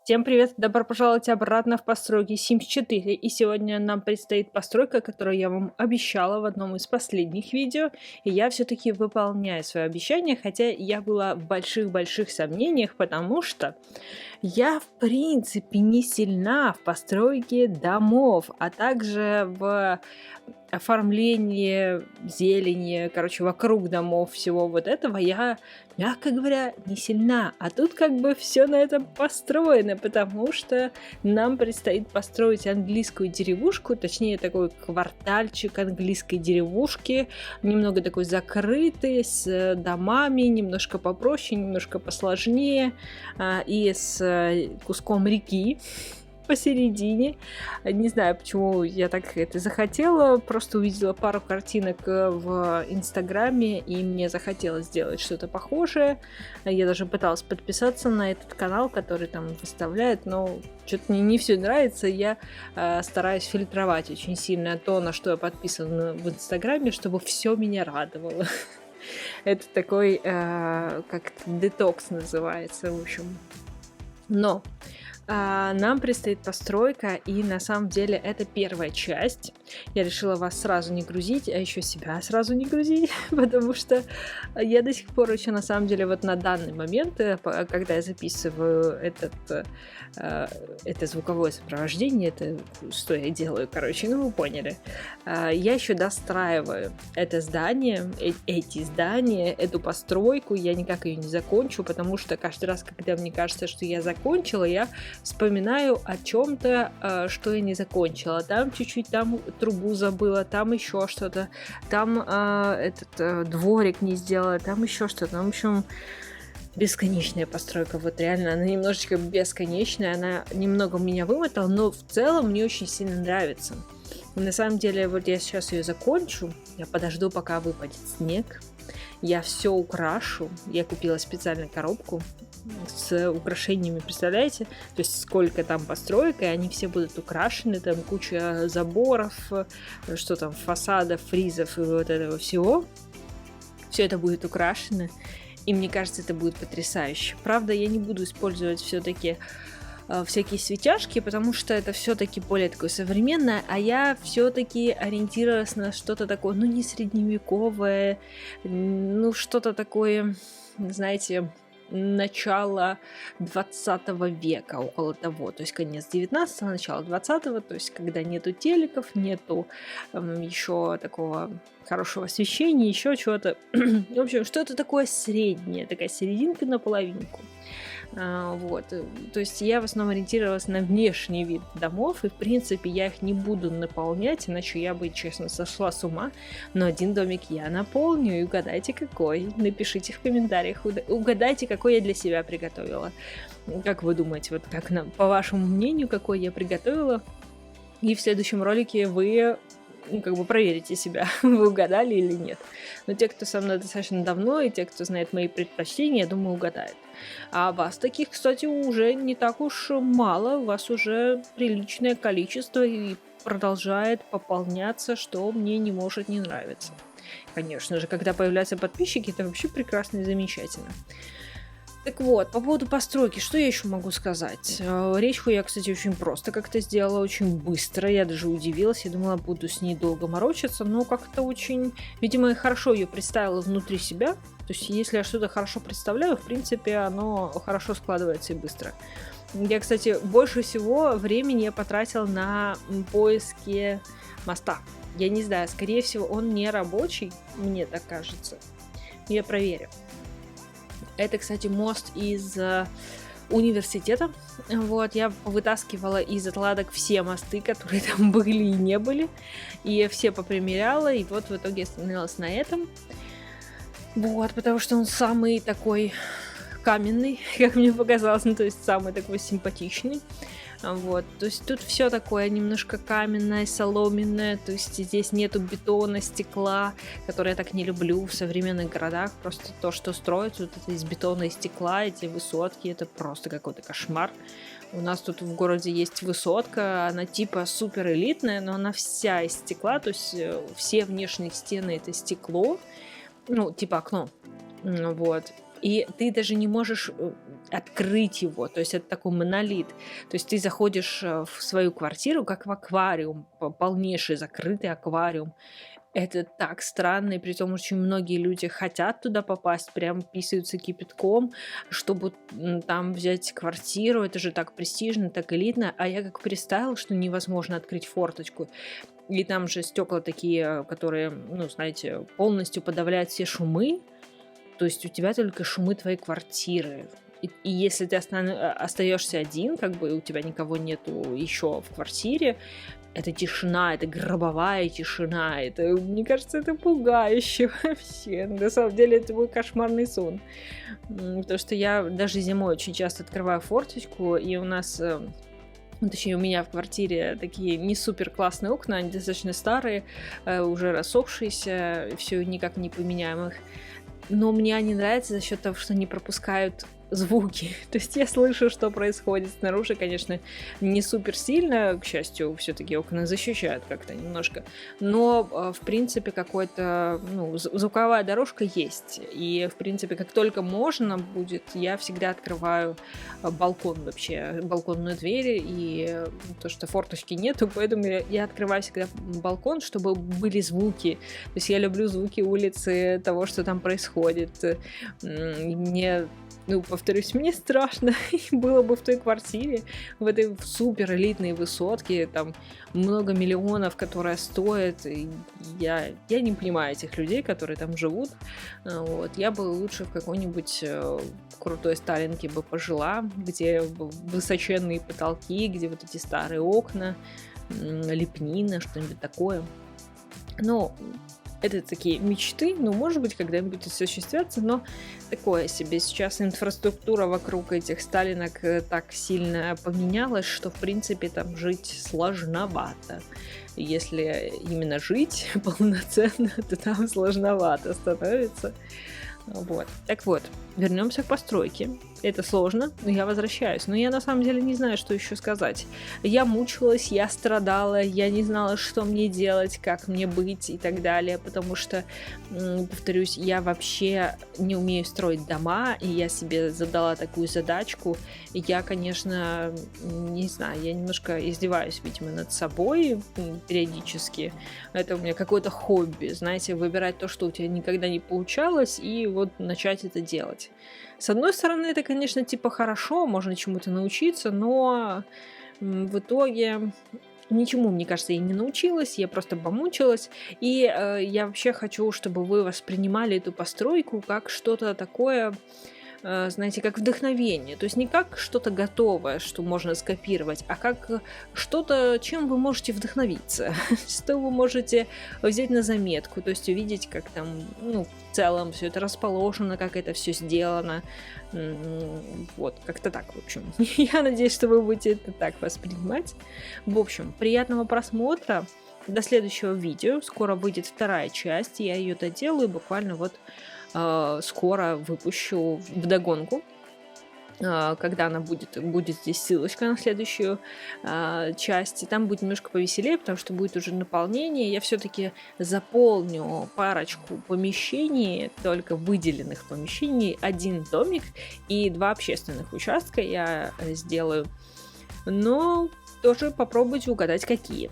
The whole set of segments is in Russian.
Всем привет! Добро пожаловать обратно в постройки Sims 4. И сегодня нам предстоит постройка, которую я вам обещала в одном из последних видео. И я все-таки выполняю свое обещание, хотя я была в больших-больших сомнениях, потому что я, в принципе, не сильна в постройке домов, а также в оформлении зелени, короче, вокруг домов, всего вот этого я, мягко говоря, не сильна. А тут как бы все на этом построено, потому что нам предстоит построить английскую деревушку, точнее такой квартальчик английской деревушки, немного такой закрытый, с домами, немножко попроще, немножко посложнее, и с куском реки посередине. Не знаю, почему я так это захотела, просто увидела пару картинок в Инстаграме, и мне захотелось сделать что-то похожее. Я даже пыталась подписаться на этот канал, который там выставляет, но что-то мне не все нравится. Я стараюсь фильтровать очень сильно то, на что я подписана в Инстаграме, чтобы все меня радовало. Это такой, как детокс называется, в общем. Но нам предстоит постройка, и на самом деле это первая часть. Я решила вас сразу не грузить, а еще себя сразу не грузить, потому что я до сих пор еще на самом деле вот на данный момент, когда я записываю это звуковое сопровождение, это что я делаю, короче, ну вы поняли. Я еще достраиваю это здание, эти здания, эту постройку, я никак ее не закончу, потому что каждый раз, когда мне кажется, что я закончила, я вспоминаю о чем-то, что я не закончила. Там чуть-чуть, там трубу забыла, там еще что-то, там дворик не сделала, там еще что-то. Ну, в общем, бесконечная постройка. Вот реально, она немножечко бесконечная, она немного меня вымотала, но в целом мне очень сильно нравится. И на самом деле, вот я сейчас ее закончу, я подожду, пока выпадет снег, я все украшу. Я купила специальную коробку с украшениями, представляете? То есть сколько там построек, и они все будут украшены, там куча заборов, что там, фасадов, фризов и вот этого всего. Все это будет украшено, и мне кажется, это будет потрясающе. Правда, я не буду использовать все-таки всякие светяшки, потому что это все-таки более такое современное, а я все-таки ориентировалась на что-то такое, ну, не средневековое, ну, что-то такое, знаете, начало 20 века, около того, то есть конец 19-го, начало 20-го, то есть когда нету телеков, нету еще такого хорошего освещения, еще чего-то. В общем, что-то такое среднее, такая серединка на половинку. Вот. То есть я в основном ориентировалась на внешний вид домов, и в принципе я их не буду наполнять, иначе я бы, честно, сошла с ума. Но один домик я наполню, и угадайте какой. Напишите в комментариях, угадайте, какой я для себя приготовила. Как вы думаете, вот как по вашему мнению, какой я приготовила? И в следующем ролике вы как бы проверите себя, вы угадали или нет. Но те, кто со мной достаточно давно, и те, кто знает мои предпочтения, я думаю, угадают. А вас таких, кстати, уже не так уж мало, у вас уже приличное количество и продолжает пополняться, что мне не может не нравиться. Конечно же, когда появляются подписчики, это вообще прекрасно и замечательно. Так вот, по поводу постройки, что я еще могу сказать? Речку я, кстати, очень просто как-то сделала, очень быстро, я даже удивилась, я думала, буду с ней долго морочиться, но как-то очень, видимо, я хорошо ее представила внутри себя, то есть если я что-то хорошо представляю, в принципе, оно хорошо складывается и быстро. Я, кстати, больше всего времени я потратила на поиски моста. Я не знаю, скорее всего, он не рабочий, мне так кажется, я проверю. Это, кстати, мост из университета. Вот, я вытаскивала из отладок все мосты, которые там были и не были. И все попримеряла, и вот в итоге остановилась на этом. Вот, потому что он самый такой каменный, как мне показалось, ну, то есть самый такой симпатичный. Вот, то есть тут все такое немножко каменное, соломенное, то есть здесь нету бетона, стекла, которое я так не люблю в современных городах, просто то, что строится, вот это из бетона и стекла, эти высотки, это просто какой-то кошмар. У нас тут в городе есть высотка, она типа супер элитная, но она вся из стекла, то есть все внешние стены это стекло, ну, типа окно, вот. и ты даже не можешь открыть его, то есть это такой монолит. То есть ты заходишь в свою квартиру, как в аквариум, полнейший закрытый аквариум. Это так странно, и притом очень многие люди хотят туда попасть, прям писаются кипятком, чтобы там взять квартиру. Это же так престижно, так элитно. А я как представила, что невозможно открыть форточку. И там же стекла такие, которые, ну, знаете, полностью подавляют все шумы. То есть у тебя только шумы твоей квартиры. И если ты остаешься один, как бы у тебя никого нету еще в квартире, это тишина, это гробовая тишина. Это, мне кажется, это пугающе вообще. На самом деле это мой кошмарный сон. Потому что я даже зимой очень часто открываю форточку, и у нас... Точнее, у меня в квартире такие не супер классные окна, они достаточно старые, уже рассохшиеся, все никак не поменяем их. Но мне они нравятся за счет того, что они пропускают звуки. То есть я слышу, что происходит снаружи, конечно, не супер сильно, к счастью, все-таки окна защищают как-то немножко, но в принципе какой-то, ну, звуковая дорожка есть. И в принципе, как только можно будет, я всегда открываю балкон вообще, балконную дверь, и то, что форточки нету, поэтому я открываю всегда балкон, чтобы были звуки. То есть я люблю звуки улицы, того, что там происходит. Мне, ну, повторюсь, мне страшно было бы в той квартире, в этой супер элитной высотке, там много миллионов, которая стоит. И я не понимаю этих людей, которые там живут. Вот. Я бы лучше в какой-нибудь крутой Сталинке бы пожила, где высоченные потолки, где вот эти старые окна, лепнина, что-нибудь такое. Но это такие мечты, ну, может быть, когда-нибудь осуществятся, но такое себе. Сейчас инфраструктура вокруг этих Сталинок так сильно поменялась, что, в принципе, там жить сложновато. Если именно жить полноценно, то там сложновато становится. Вот. Так вот, вернемся к постройке. Это сложно, но я возвращаюсь. Но я на самом деле не знаю, что еще сказать. Я мучилась, я страдала, я не знала, что мне делать, как мне быть и так далее, потому что, повторюсь, я вообще не умею строить дома, и я себе задала такую задачку. И я, конечно, не знаю, я немножко издеваюсь, видимо, над собой периодически. Это у меня какое-то хобби, знаете, выбирать то, что у тебя никогда не получалось, и вот начать это делать. С одной стороны, это, конечно, типа хорошо, можно чему-то научиться, но в итоге ничему, мне кажется, я не научилась, я просто помучилась. И я вообще хочу, чтобы вы воспринимали эту постройку как что-то такое, знаете, как вдохновение. То есть не как что-то готовое, что можно скопировать, а как что-то, чем вы можете вдохновиться, что вы можете взять на заметку, то есть увидеть, как там, ну, в целом все это расположено, как это все сделано. Вот, как-то так, в общем. Я надеюсь, что вы будете это так воспринимать. В общем, приятного просмотра. До следующего видео. Скоро выйдет вторая часть. Я ее доделаю буквально вот скоро выпущу вдогонку. Когда она будет здесь ссылочка на следующую часть. И там будет немножко повеселее, потому что будет уже наполнение. Я все-таки заполню парочку помещений, только выделенных помещений. Один домик и 2 общественных участка я сделаю. Но тоже попробуйте угадать, какие.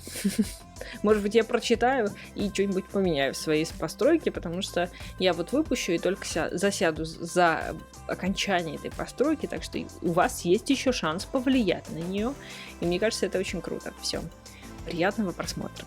Может быть, я прочитаю и что-нибудь поменяю в своей постройке, потому что я вот выпущу и только засяду за окончание этой постройки, так что у вас есть еще шанс повлиять на нее. И мне кажется, это очень круто. Все. Приятного просмотра.